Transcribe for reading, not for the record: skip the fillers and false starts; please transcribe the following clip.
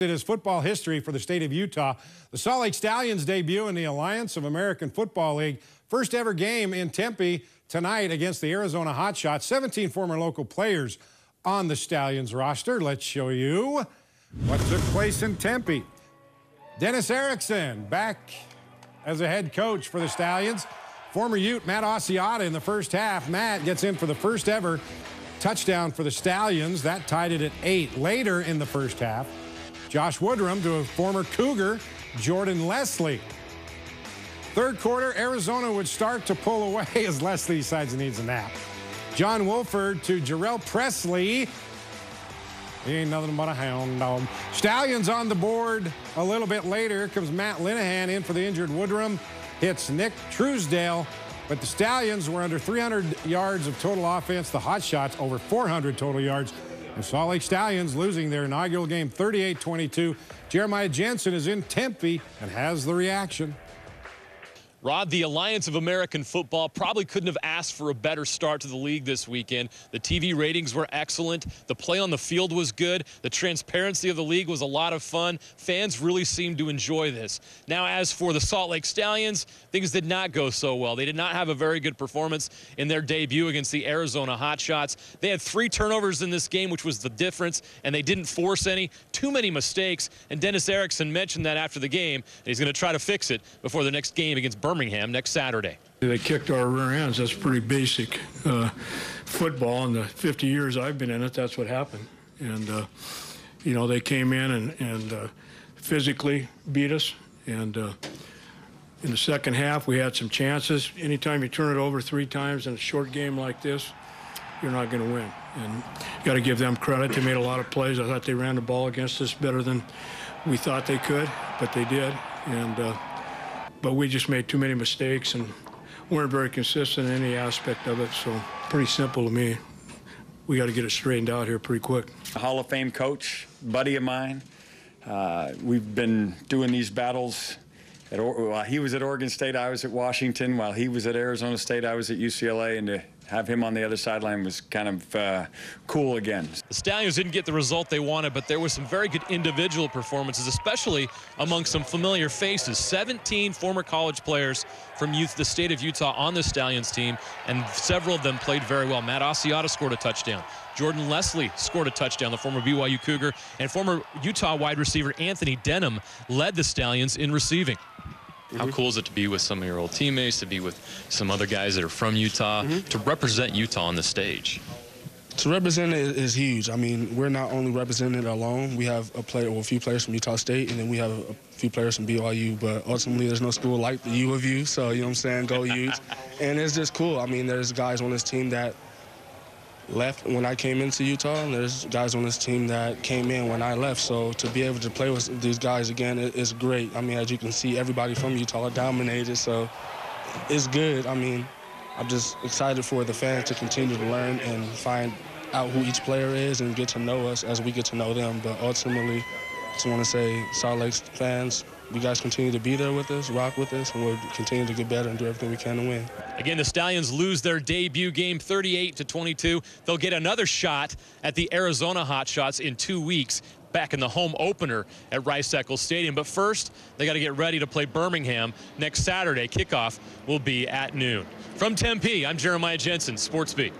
It is football history for the state of Utah. The Salt Lake Stallions debut in the Alliance of American Football League. First ever game in Tempe tonight against the Arizona Hotshots. 17 former local players on the Stallions roster. Let's show you what took place in Tempe. Dennis Erickson back as a head coach for the Stallions. Former Ute Matt Asiata in the first half. Matt gets in for the first ever touchdown for the Stallions. That tied it at 8. Later in the first half, Josh Woodrum to a former Cougar, Jordan Leslie. Third quarter, Arizona would start to pull away as Leslie decides he needs a nap. John Wolford to Jarrell Presley. He ain't nothing but a hound dog. Stallions on the board a little bit later. Comes Matt Linehan in for the injured Woodrum. Hits Nick Truesdale. But the Stallions were under 300 yards of total offense. The Hotshots over 400 total yards. The Salt Lake Stallions losing their inaugural game 38-22. Jeremiah Jensen is in Tempe and has the reaction. Rod, the Alliance of American Football probably couldn't have asked for a better start to the league this weekend. The TV ratings were excellent. The play on the field was good. The transparency of the league was a lot of fun. Fans really seemed to enjoy this. Now, as for the Salt Lake Stallions, things did not go so well. They did not have a very good performance in their debut against the Arizona Hotshots. They had 3 turnovers in this game, which was the difference, and they didn't force any. Too many mistakes, and Dennis Erickson mentioned that after the game, and he's going to try to fix it before the next game against Birmingham next Saturday. They kicked our rear ends. That's pretty basic football. In the 50 years I've been in it, that's what happened. And, you know, they came in and physically beat us. And in the second half, we had some chances. Anytime you turn it over 3 times in a short game like this, you're not going to win. And you got to give them credit. They made a lot of plays. I thought they ran the ball against us better than we thought they could, but they did. And but we just made too many mistakes and weren't very consistent in any aspect of it. So pretty simple to me. We got to get it straightened out here pretty quick. A Hall of Fame coach, buddy of mine. We've been doing these battles. While he was at Oregon State, I was at Washington. While he was at Arizona State, I was at UCLA. And to have him on the other sideline was kind of cool again. The Stallions didn't get the result they wanted, but there were some very good individual performances, especially among some familiar faces. 17 former college players from the state of Utah on the Stallions team, and several of them played very well. Matt Asiata scored a touchdown. Jordan Leslie scored a touchdown, the former BYU Cougar, and former Utah wide receiver Anthony Denham led the Stallions in receiving. How cool is it to be with some of your old teammates, to be with some other guys that are from Utah, to represent Utah on the stage? To represent it is huge. I mean, we're not only representing it alone. We have a few players from Utah State, and then we have a few players from BYU. But ultimately, there's no school like the U of U, so you know what I'm saying? Go Utes. And it's just cool. I mean, there's guys on this team that left when I came into Utah, and there's guys on this team that came in when I left. So to be able to play with these guys again is great. I mean, as you can see, everybody from Utah dominated, so it's good. I mean, I'm just excited for the fans to continue to learn and find out who each player is and get to know us as we get to know them. But ultimately, I just want to say, Salt Lake fans, you guys continue to be there with us, rock with us, and we'll continue to get better and do everything we can to win. Again, the Stallions lose their debut game 38-22. They'll get another shot at the Arizona Hotshots in 2 weeks, back in the home opener at Rice-Eccles Stadium. But first, they got to get ready to play Birmingham next Saturday. Kickoff will be at noon. From Tempe, I'm Jeremiah Jensen, Sports Beat.